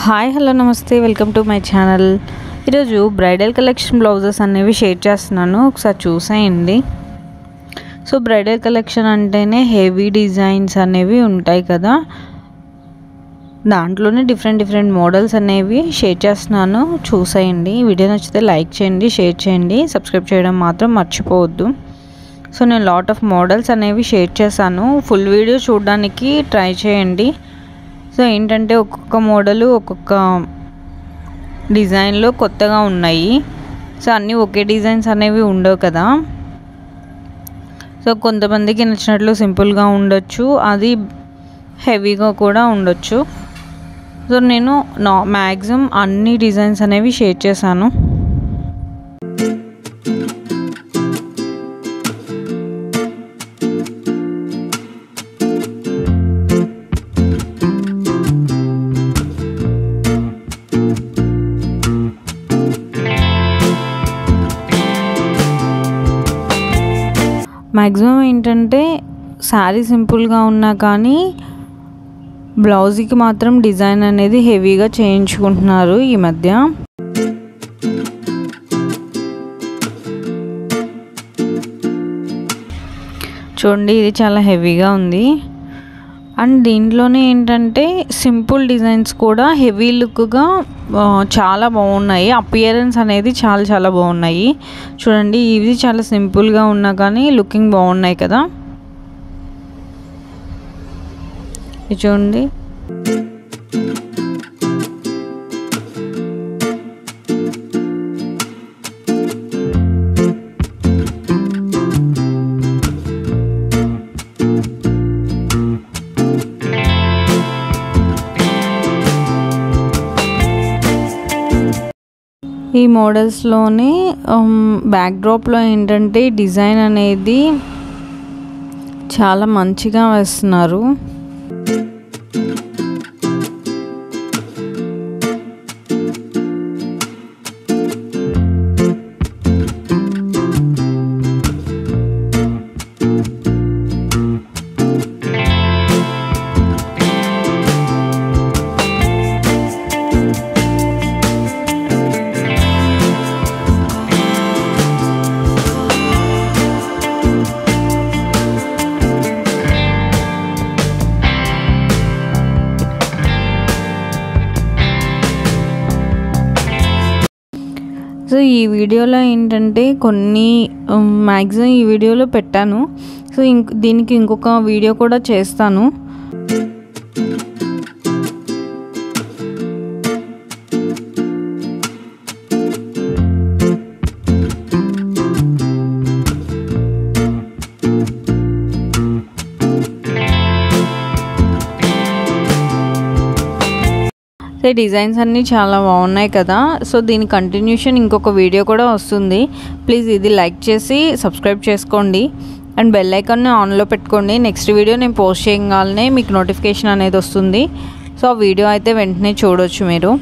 Hi hello నమస్తే welcome to my channel. ఈరోజు bridal collection blouses అనేవి షేర్ చేస్తున్నాను, ఒకసారి చూసేయండి. సో బ్రైడల్ కలెక్షన్ అంటేనే హెవీ డిజైన్స్ అనేవి ఉంటాయి కదా, దాంట్లోనే డిఫరెంట్ మోడల్స్ అనేవి షేర్ చేస్తున్నాను, చూసేయండి. వీడియో నచ్చితే లైక్ చేయండి, షేర్ చేయండి, సబ్స్క్రైబ్ చేయడం మాత్రం మర్చిపోవద్దు. సో నేను లాట్ ఆఫ్ మోడల్స్ అనేవి షేర్ చేశాను, ఫుల్ వీడియో చూడడానికి ట్రై చేయండి. సో ఏంటంటే ఒక్కొక్క మోడలు ఒక్కొక్క డిజైన్లో కొత్తగా ఉన్నాయి. సో అన్నీ ఒకే డిజైన్స్ అనేవి ఉండవు కదా, సో కొంతమందికి నచ్చినట్లు సింపుల్గా ఉండొచ్చు, అది హెవీగా కూడా ఉండొచ్చు. సో నేను మ్యాక్సిమం అన్ని డిజైన్స్ అనేవి షేర్ చేశాను. మ్యాక్సిమం ఏంటంటే శారీ సింపుల్గా ఉన్నా కానీ బ్లౌజ్కి మాత్రం డిజైన్ అనేది హెవీగా చేయించుకుంటున్నారు ఈ మధ్య. చూడండి, ఇది చాలా హెవీగా ఉంది. అండ్ దీంట్లోనే ఏంటంటే సింపుల్ డిజైన్స్ కూడా హెవీ లుక్గా చాలా బాగున్నాయి, అపియరెన్స్ అనేది చాలా బాగున్నాయి. చూడండి, ఇవి చాలా సింపుల్గా ఉన్నా కానీ లుకింగ్ బాగున్నాయి కదా. ఇది చూడండి, ఈ మోడల్స్లోనే బ్యాక్డ్రాప్లో ఏంటంటే డిజైన్ అనేది చాలా మంచిగా వేస్తున్నారు. సో ఈ వీడియోలో ఏంటంటే కొన్ని మ్యాక్సిమం ఈ వీడియోలో పెట్టాను. సో దీనికి ఇంకొక వీడియో కూడా చేస్తాను. సో డిజైన్స్ అన్నీ చాలా బాగున్నాయి కదా. సో దీని కంటిన్యూషన్ ఇంకొక వీడియో కూడా వస్తుంది. ప్లీజ్ ఇది లైక్ చేసి సబ్స్క్రైబ్ చేసుకోండి అండ్ బెల్ ఐకాన్ని ఆన్లో పెట్టుకోండి. నెక్స్ట్ వీడియో నేను పోస్ట్ చేయగానే మీకు నోటిఫికేషన్ అనేది వస్తుంది. సో ఆ వీడియో అయితే వెంటనే చూడవచ్చు మీరు.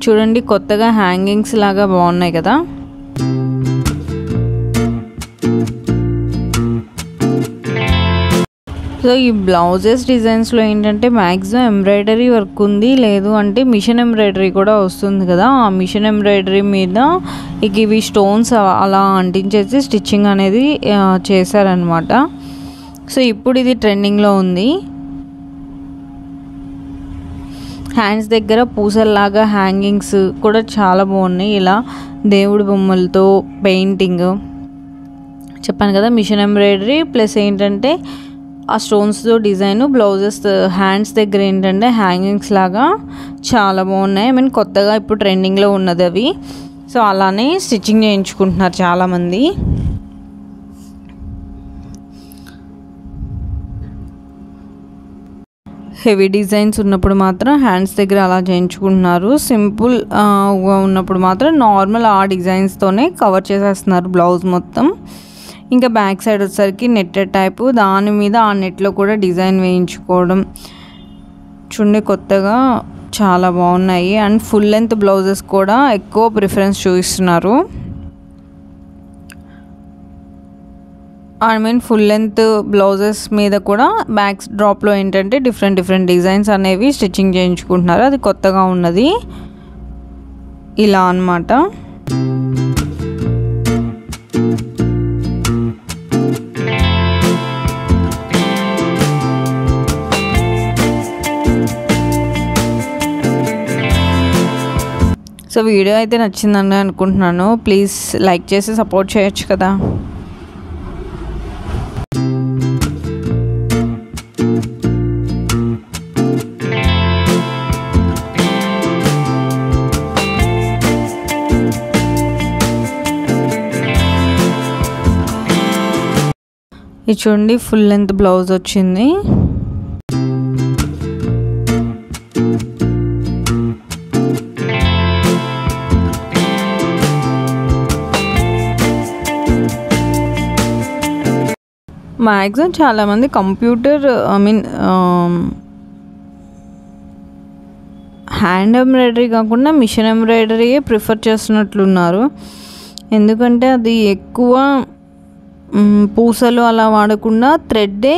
చూడండి, కొత్తగా హ్యాంగింగ్స్ లాగా బాగున్నాయి కదా. సో ఈ బ్లౌజెస్ డిజైన్స్లో ఏంటంటే మ్యాక్సిమం ఎంబ్రాయిడరీ వర్క్ ఉంది, లేదు అంటే మిషన్ ఎంబ్రాయిడరీ కూడా వస్తుంది కదా. ఆ మిషన్ ఎంబ్రాయిడరీ మీద ఇవి స్టోన్స్ అలా అంటించేసి స్టిచ్చింగ్ అనేది చేశారనమాట. సో ఇప్పుడు ఇది ట్రెండింగ్లో ఉంది. హ్యాండ్స్ దగ్గర పూసల్లాగా హ్యాంగింగ్స్ కూడా చాలా బాగున్నాయి. ఇలా దేవుడి బొమ్మలతో పెయింటింగ్ చెప్పాను కదా, మిషన్ ఎంబ్రాయిడరీ ప్లస్ ఏంటంటే ఆ స్టోన్స్తో డిజైన్, బ్లౌజెస్ హ్యాండ్స్ దగ్గర ఏంటంటే హ్యాంగింగ్స్ లాగా చాలా బాగున్నాయి. ఐ మీన్ కొత్తగా ఇప్పుడు ట్రెండింగ్లో ఉన్నది అవి. సో అలానే స్టిచ్చింగ్ చేయించుకుంటున్నారు చాలామంది. హెవీ డిజైన్స్ ఉన్నప్పుడు మాత్రం హ్యాండ్స్ దగ్గర అలా చేయించుకుంటున్నారు, సింపుల్ ఉన్నప్పుడు మాత్రం నార్మల్ ఆ డిజైన్స్తోనే కవర్ చేసేస్తున్నారు బ్లౌజ్ మొత్తం. ఇంకా బ్యాక్ సైడ్ వచ్చేసరికి నెట్టెడ్ టైపు, దాని మీద ఆ నెట్లో కూడా డిజైన్ వేయించుకోవడం. చూడండి, కొత్తగా చాలా బాగున్నాయి. అండ్ ఫుల్ లెంత్ బ్లౌజెస్ కూడా ఎక్కువ ప్రిఫరెన్స్ చూపిస్తున్నారు. I mean full length blouses మీద కూడా బ్యాక్ డ్రాప్లో ఏంటంటే డిఫరెంట్ డిజైన్స్ అనేవి స్టిచ్చింగ్ చేయించుకుంటున్నారు. అది కొత్తగా ఉన్నది ఇలా అన్నమాట. సో వీడియో అయితే నచ్చిందని అనుకుంటున్నాను. ప్లీజ్ లైక్ చేసి సపోర్ట్ చేయొచ్చు కదా. ఇది చూడండి ఫుల్ లెంత్ బ్లౌజ్ వచ్చింది. మ్యాక్సిమం చాలామంది కంప్యూటర్ హ్యాండ్ ఎంబ్రాయిడరీ కాకుండా మిషన్ ఎంబ్రాయిడరీయే ప్రిఫర్ చేస్తున్నట్లున్నారు. ఎందుకంటే అది ఎక్కువ పూసలు అలా వాడకుండా థ్రెడ్డే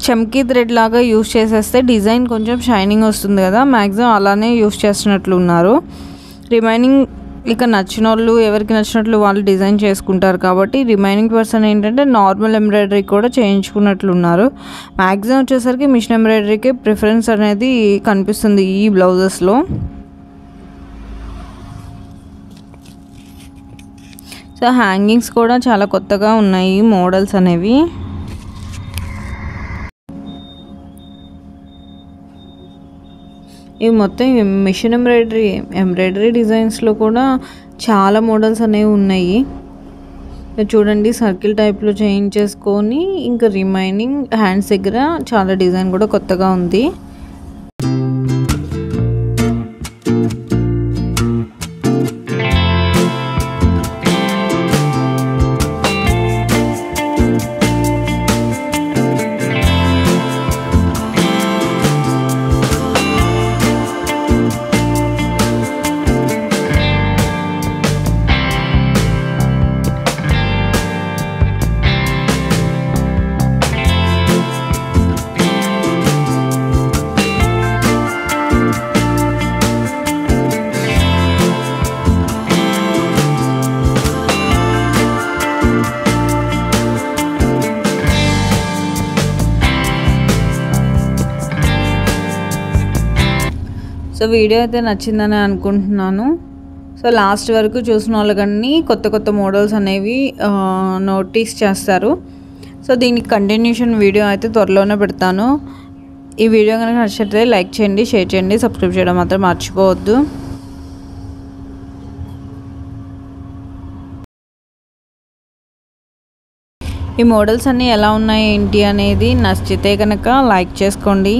చమ్కీ థ్రెడ్ లాగా యూస్ చేసేస్తే డిజైన్ కొంచెం షైనింగ్ వస్తుంది కదా, మ్యాక్సిమం అలానే యూస్ చేస్తున్నట్లున్నారు. రిమైనింగ్ ఇక నచ్చిన వాళ్ళు ఎవరికి నచ్చినట్లు వాళ్ళు డిజైన్ చేసుకుంటారు కాబట్టి రిమైనింగ్ పర్సన్ ఏంటంటే నార్మల్ ఎంబ్రాయిడరీ కూడా చేయించుకున్నట్లున్నారు. మ్యాక్సిమం వచ్చేసరికి మిషన్ ఎంబ్రాయిడరీకే ప్రిఫరెన్స్ అనేది కనిపిస్తుంది ఈ బ్లౌజెస్లో. సో హ్యాంగింగ్స్ కూడా చాలా కొత్తగా ఉన్నాయి మోడల్స్ అనేవి. ఇవి మొత్తం మిషన్ ఎంబ్రాయిడరీ డిజైన్స్లో కూడా చాలా మోడల్స్ అనేవి ఉన్నాయి. చూడండి సర్కిల్ టైప్లో చేయించేసుకొని ఇంకా రిమైనింగ్ హ్యాండ్స్ దగ్గర చాలా డిజైన్ కూడా కొత్తగా ఉంది. సో వీడియో అయితే నచ్చిందని అనుకుంటున్నాను. సో లాస్ట్ వరకు చూసిన వాళ్ళకన్నీ కొత్త మోడల్స్ అనేవి నోటీస్ చేస్తారు. సో దీనికి కంటిన్యూషన్ వీడియో అయితే త్వరలోనే పెడతాను. ఈ వీడియో కనుక నచ్చితే లైక్ చేయండి, షేర్ చేయండి, సబ్స్క్రైబ్ చేయడం మాత్రం మర్చిపోవద్దు. ఈ మోడల్స్ అన్నీ ఎలా ఉన్నాయి ఏంటి అనేది నచ్చితే కనుక లైక్ చేసుకోండి.